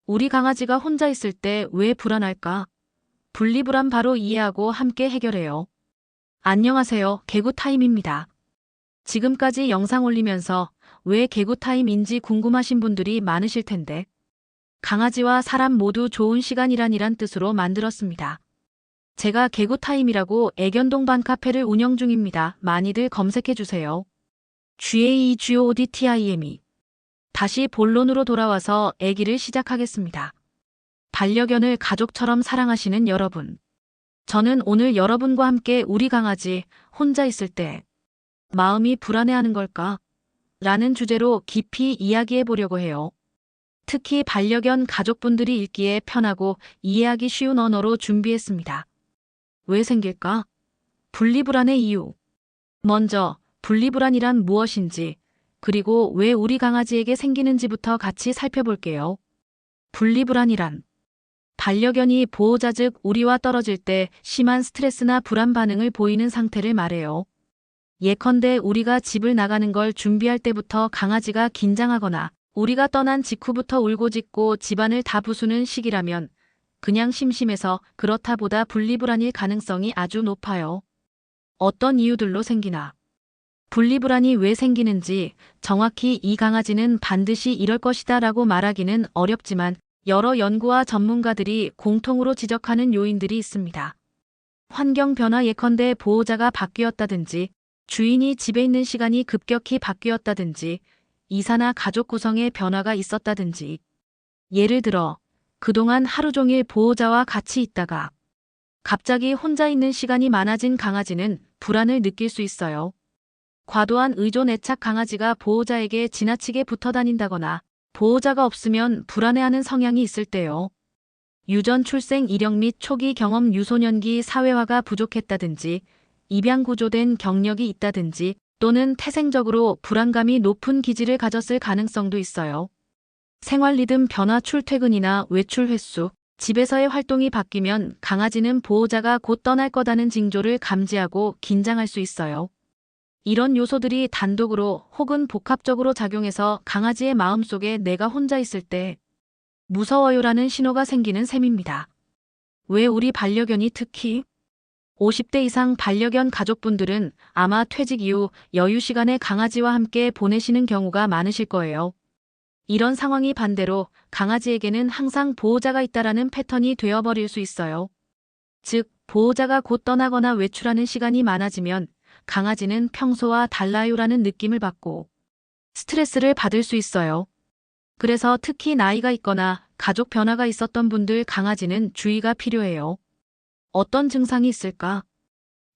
우리 강아지가 혼자 있을 때 왜 불안할까? 분리불안 바로 이해하고 함께 해결해요. 안녕하세요. 개구타임입니다. 지금까지 영상 올리면서 왜 개구타임인지 궁금하신 분들이 많으실 텐데, 강아지와 사람 모두 좋은 시간이란 뜻으로 만들었습니다. 제가 개구타임이라고 애견 동반 카페를 운영 중입니다. 많이들 검색해주세요. GAEGODTIME. 다시 본론으로 돌아와서 애기를 시작하겠습니다. 반려견을 가족처럼 사랑하시는 여러분. 저는 오늘 여러분과 함께 우리 강아지 혼자 있을 때 마음이 불안해하는 걸까? 라는 주제로 깊이 이야기해 보려고 해요. 특히 반려견 가족분들이 읽기에 편하고 이해하기 쉬운 언어로 준비했습니다. 왜 생길까? 분리불안의 이유. 먼저 분리불안이란 무엇인지, 그리고 왜 우리 강아지에게 생기는지부터 같이 살펴볼게요. 분리불안이란 반려견이 보호자 즉 우리와 떨어질 때 심한 스트레스나 불안 반응을 보이는 상태를 말해요. 예컨대 우리가 집을 나가는 걸 준비할 때부터 강아지가 긴장하거나 우리가 떠난 직후부터 울고 짖고 집안을 다 부수는 시기라면 그냥 심심해서 그렇다 보다 분리불안일 가능성이 아주 높아요. 어떤 이유들로 생기나? 분리불안이 왜 생기는지 정확히 이 강아지는 반드시 이럴 것이다 라고 말하기는 어렵지만 여러 연구와 전문가들이 공통으로 지적하는 요인들이 있습니다. 환경 변화 예컨대 보호자가 바뀌었다든지 주인이 집에 있는 시간이 급격히 바뀌었다든지 이사나 가족 구성에 변화가 있었다든지 예를 들어 그동안 하루 종일 보호자와 같이 있다가 갑자기 혼자 있는 시간이 많아진 강아지는 불안을 느낄 수 있어요. 과도한 의존 애착 강아지가 보호자에게 지나치게 붙어 다닌다거나 보호자가 없으면 불안해하는 성향이 있을 때요. 유전 출생 이력 및 초기 경험 유소년기 사회화가 부족했다든지 입양 구조된 경력이 있다든지 또는 태생적으로 불안감이 높은 기질을 가졌을 가능성도 있어요. 생활 리듬 변화 출퇴근이나 외출 횟수, 집에서의 활동이 바뀌면 강아지는 보호자가 곧 떠날 거다는 징조를 감지하고 긴장할 수 있어요. 이런 요소들이 단독으로 혹은 복합적으로 작용해서 강아지의 마음속에 내가 혼자 있을 때 무서워요라는 신호가 생기는 셈입니다. 왜 우리 반려견이 특히 50대 이상 반려견 가족분들은 아마 퇴직 이후 여유 시간에 강아지와 함께 보내시는 경우가 많으실 거예요. 이런 상황이 반대로 강아지에게는 항상 보호자가 있다라는 패턴이 되어버릴 수 있어요. 즉, 보호자가 곧 떠나거나 외출하는 시간이 많아지면 강아지는 평소와 달라요라는 느낌을 받고 스트레스를 받을 수 있어요. 그래서 특히 나이가 있거나 가족 변화가 있었던 분들 강아지는 주의가 필요해요. 어떤 증상이 있을까?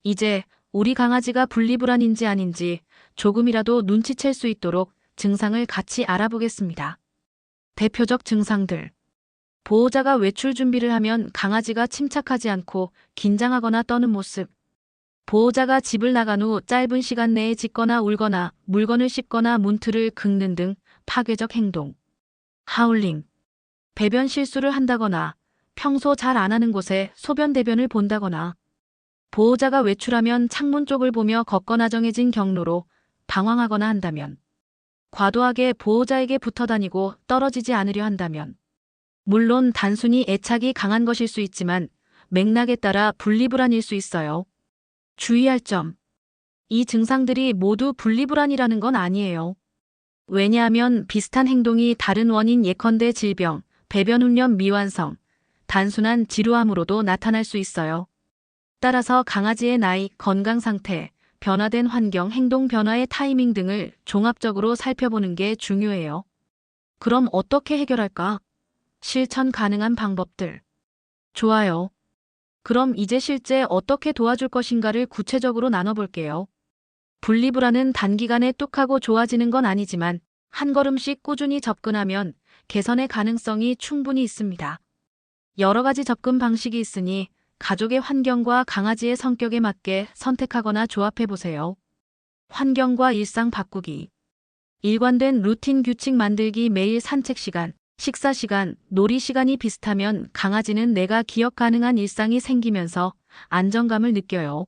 이제 우리 강아지가 분리불안인지 아닌지 조금이라도 눈치챌 수 있도록 증상을 같이 알아보겠습니다. 대표적 증상들. 보호자가 외출 준비를 하면 강아지가 침착하지 않고 긴장하거나 떠는 모습. 보호자가 집을 나간 후 짧은 시간 내에 짖거나 울거나 물건을 씹거나 문틀을 긁는 등 파괴적 행동. 하울링. 배변 실수를 한다거나 평소 잘 안 하는 곳에 소변 대변을 본다거나 보호자가 외출하면 창문 쪽을 보며 걷거나 정해진 경로로 방황하거나 한다면 과도하게 보호자에게 붙어 다니고 떨어지지 않으려 한다면 물론 단순히 애착이 강한 것일 수 있지만 맥락에 따라 분리불안일 수 있어요. 주의할 점. 이 증상들이 모두 분리불안이라는 건 아니에요. 왜냐하면 비슷한 행동이 다른 원인 예컨대 질병, 배변 훈련 미완성, 단순한 지루함으로도 나타날 수 있어요. 따라서 강아지의 나이, 건강 상태, 변화된 환경, 행동 변화의 타이밍 등을 종합적으로 살펴보는 게 중요해요. 그럼 어떻게 해결할까? 실천 가능한 방법들. 좋아요. 그럼 이제 실제 어떻게 도와줄 것인가를 구체적으로 나눠볼게요. 분리불안은 단기간에 뚝 하고 좋아지는 건 아니지만 한 걸음씩 꾸준히 접근하면 개선의 가능성이 충분히 있습니다. 여러 가지 접근 방식이 있으니 가족의 환경과 강아지의 성격에 맞게 선택하거나 조합해보세요. 환경과 일상 바꾸기. 일관된 루틴 규칙 만들기 매일 산책 시간, 식사 시간, 놀이 시간이 비슷하면 강아지는 내가 기억 가능한 일상이 생기면서 안정감을 느껴요.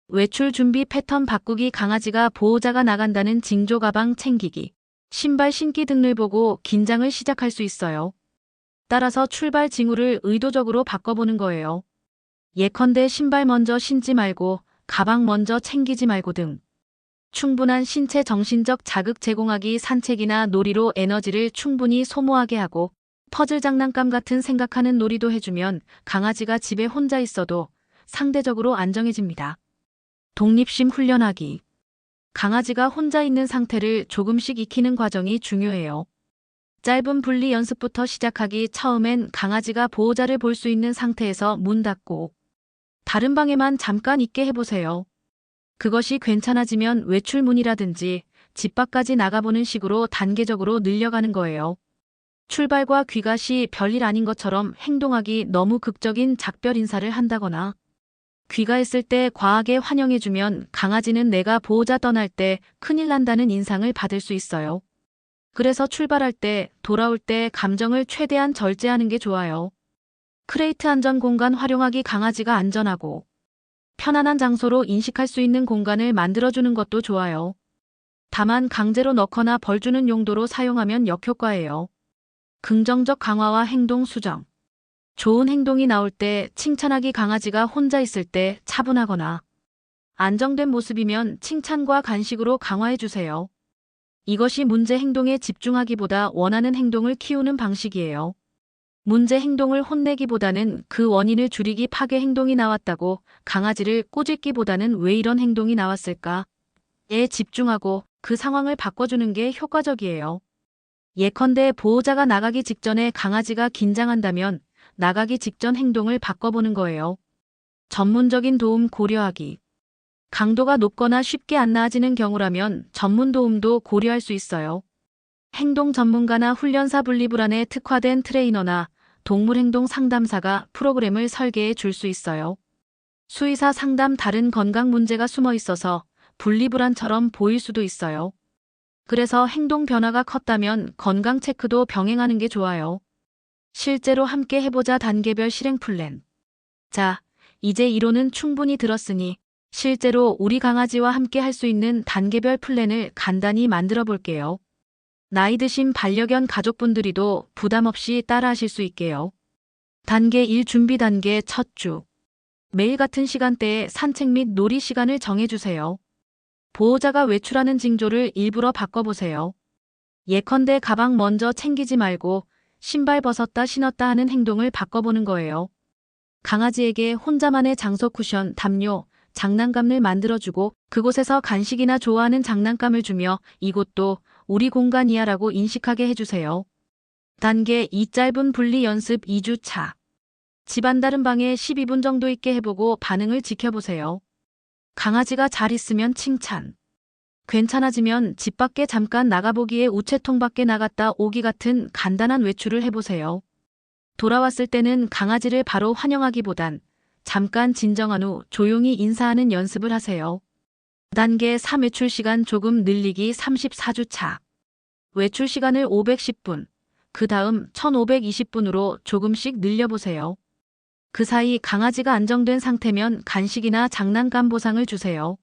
외출 준비 패턴 바꾸기 강아지가 보호자가 나간다는 징조 가방 챙기기, 신발 신기 등을 보고 긴장을 시작할 수 있어요. 따라서 출발 징후를 의도적으로 바꿔보는 거예요. 예컨대 신발 먼저 신지 말고 가방 먼저 챙기지 말고 등. 충분한 신체 정신적 자극 제공하기 산책이나 놀이로 에너지를 충분히 소모하게 하고 퍼즐 장난감 같은 생각하는 놀이도 해주면 강아지가 집에 혼자 있어도 상대적으로 안정해집니다. 독립심 훈련하기. 강아지가 혼자 있는 상태를 조금씩 익히는 과정이 중요해요. 짧은 분리 연습부터 시작하기 처음엔 강아지가 보호자를 볼 수 있는 상태에서 문 닫고 다른 방에만 잠깐 있게 해보세요. 그것이 괜찮아지면 외출문이라든지 집 밖까지 나가보는 식으로 단계적으로 늘려가는 거예요. 출발과 귀가 시 별일 아닌 것처럼 행동하기 너무 극적인 작별 인사를 한다거나 귀가했을 때 과하게 환영해주면 강아지는 내가 보호자 떠날 때 큰일 난다는 인상을 받을 수 있어요. 그래서 출발할 때, 돌아올 때 감정을 최대한 절제하는 게 좋아요. 크레이트 안전 공간 활용하기. 강아지가 안전하고 편안한 장소로 인식할 수 있는 공간을 만들어주는 것도 좋아요. 다만 강제로 넣거나 벌 주는 용도로 사용하면 역효과예요. 긍정적 강화와 행동 수정. 좋은 행동이 나올 때 칭찬하기. 강아지가 혼자 있을 때 차분하거나 안정된 모습이면 칭찬과 간식으로 강화해주세요. 이것이 문제 행동에 집중하기보다 원하는 행동을 키우는 방식이에요. 문제 행동을 혼내기보다는 그 원인을 줄이기. 파괴 행동이 나왔다고 강아지를 꼬집기보다는 왜 이런 행동이 나왔을까? 에 집중하고 그 상황을 바꿔주는 게 효과적이에요. 예컨대 보호자가 나가기 직전에 강아지가 긴장한다면 나가기 직전 행동을 바꿔보는 거예요. 전문적인 도움 고려하기. 강도가 높거나 쉽게 안 나아지는 경우라면 전문 도움도 고려할 수 있어요. 행동 전문가나 훈련사 분리불안에 특화된 트레이너나 동물행동 상담사가 프로그램을 설계해 줄 수 있어요. 수의사 상담. 다른 건강 문제가 숨어 있어서 분리불안처럼 보일 수도 있어요. 그래서 행동 변화가 컸다면 건강 체크도 병행하는 게 좋아요. 실제로 함께 해보자. 단계별 실행 플랜. 자, 이제 이론은 충분히 들었으니 실제로 우리 강아지와 함께 할 수 있는 단계별 플랜을 간단히 만들어 볼게요. 나이 드신 반려견 가족분들이도 부담 없이 따라하실 수 있게요. 단계 1 준비. 단계 첫 주. 매일 같은 시간대에 산책 및 놀이 시간을 정해주세요. 보호자가 외출하는 징조를 일부러 바꿔보세요. 예컨대 가방 먼저 챙기지 말고 신발 벗었다 신었다 하는 행동을 바꿔보는 거예요. 강아지에게 혼자만의 장소 쿠션, 담요, 장난감을 만들어주고 그곳에서 간식이나 좋아하는 장난감을 주며 이곳도 우리 공간이야 라고 인식하게 해주세요. 단계 2 짧은 분리 연습 2주 차. 집안 다른 방에 12분 정도 있게 해보고 반응을 지켜보세요. 강아지가 잘 있으면 칭찬. 괜찮아지면 집 밖에 잠깐 나가보기에 우체통 밖에 나갔다 오기 같은 간단한 외출을 해보세요. 돌아왔을 때는 강아지를 바로 환영하기보단 잠깐 진정한 후 조용히 인사하는 연습을 하세요. 단계 3 외출 시간 조금 늘리기 34주 차. 외출 시간을 510분, 그 다음 1520분으로 조금씩 늘려보세요. 그 사이 강아지가 안정된 상태면 간식이나 장난감 보상을 주세요.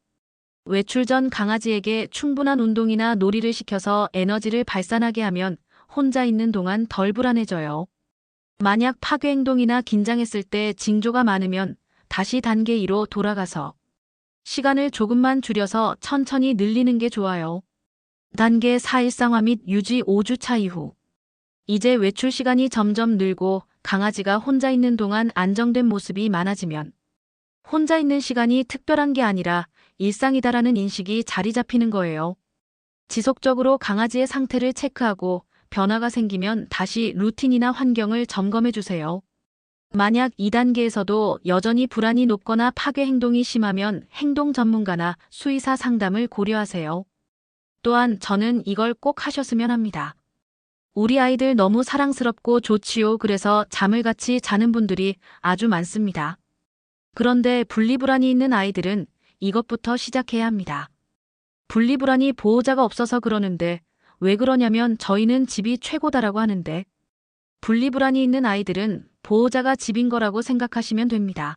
외출 전 강아지에게 충분한 운동이나 놀이를 시켜서 에너지를 발산하게 하면 혼자 있는 동안 덜 불안해져요. 만약 파괴 행동이나 긴장했을 때 징조가 많으면 다시 단계 2로 돌아가서 시간을 조금만 줄여서 천천히 늘리는 게 좋아요. 단계 4 일상화 및 유지 5주 차 이후. 이제 외출 시간이 점점 늘고 강아지가 혼자 있는 동안 안정된 모습이 많아지면 혼자 있는 시간이 특별한 게 아니라 일상이다라는 인식이 자리 잡히는 거예요. 지속적으로 강아지의 상태를 체크하고 변화가 생기면 다시 루틴이나 환경을 점검해 주세요. 만약 2단계에서도 여전히 불안이 높거나 파괴 행동이 심하면 행동 전문가나 수의사 상담을 고려하세요. 또한 저는 이걸 꼭 하셨으면 합니다. 우리 아이들 너무 사랑스럽고 좋지요. 그래서 잠을 같이 자는 분들이 아주 많습니다. 그런데 분리불안이 있는 아이들은 이것부터 시작해야 합니다. 분리불안이 보호자가 없어서 그러는데 왜 그러냐면 저희는 집이 최고다라고 하는데 분리불안이 있는 아이들은 보호자가 집인 거라고 생각하시면 됩니다.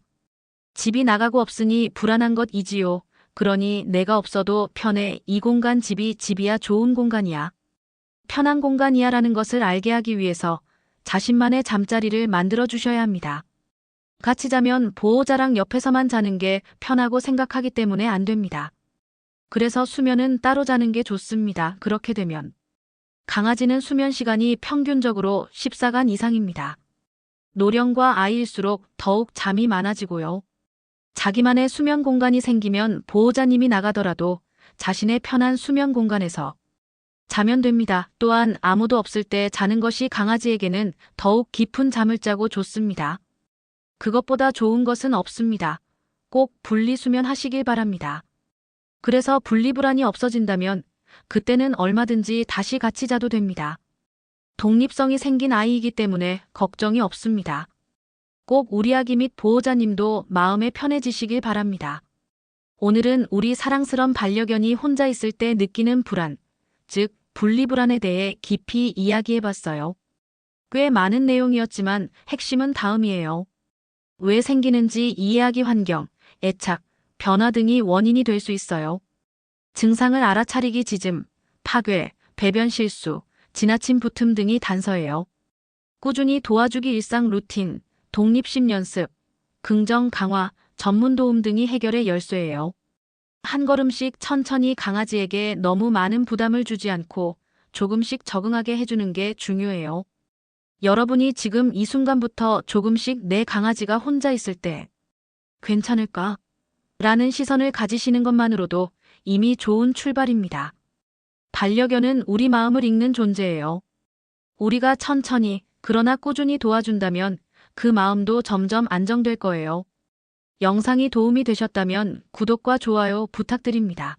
집이 나가고 없으니 불안한 것이지요. 그러니 내가 없어도 편해. 이 공간 집이 집이야 좋은 공간이야. 편한 공간이야 라는 것을 알게 하기 위해서 자신만의 잠자리를 만들어 주셔야 합니다. 같이 자면 보호자랑 옆에서만 자는 게 편하고 생각하기 때문에 안 됩니다. 그래서 수면은 따로 자는 게 좋습니다. 그렇게 되면 강아지는 수면 시간이 평균적으로 14시간 이상입니다. 노령과 아이일수록 더욱 잠이 많아지고요. 자기만의 수면 공간이 생기면 보호자님이 나가더라도 자신의 편한 수면 공간에서 자면 됩니다. 또한 아무도 없을 때 자는 것이 강아지에게는 더욱 깊은 잠을 자고 좋습니다. 그것보다 좋은 것은 없습니다. 꼭 분리수면 하시길 바랍니다. 그래서 분리불안이 없어진다면 그때는 얼마든지 다시 같이 자도 됩니다. 독립성이 생긴 아이이기 때문에 걱정이 없습니다. 꼭 우리 아기 및 보호자님도 마음에 편해지시길 바랍니다. 오늘은 우리 사랑스런 반려견이 혼자 있을 때 느끼는 불안, 즉 분리불안에 대해 깊이 이야기해봤어요. 꽤 많은 내용이었지만 핵심은 다음이에요. 왜 생기는지 이해하기, 환경, 애착, 변화 등이 원인이 될 수 있어요. 증상을 알아차리기, 짖음, 파괴, 배변 실수, 지나친 붙음 등이 단서예요. 꾸준히 도와주기, 일상 루틴, 독립심 연습, 긍정 강화, 전문 도움 등이 해결의 열쇠예요. 한 걸음씩 천천히 강아지에게 너무 많은 부담을 주지 않고 조금씩 적응하게 해주는 게 중요해요. 여러분이 지금 이 순간부터 조금씩 내 강아지가 혼자 있을 때 괜찮을까? 라는 시선을 가지시는 것만으로도 이미 좋은 출발입니다. 반려견은 우리 마음을 읽는 존재예요. 우리가 천천히 그러나 꾸준히 도와준다면 그 마음도 점점 안정될 거예요. 영상이 도움이 되셨다면 구독과 좋아요 부탁드립니다.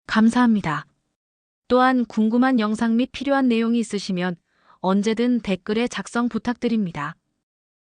감사합니다. 또한 궁금한 영상 및 필요한 내용이 있으시면 언제든 댓글에 작성 부탁드립니다.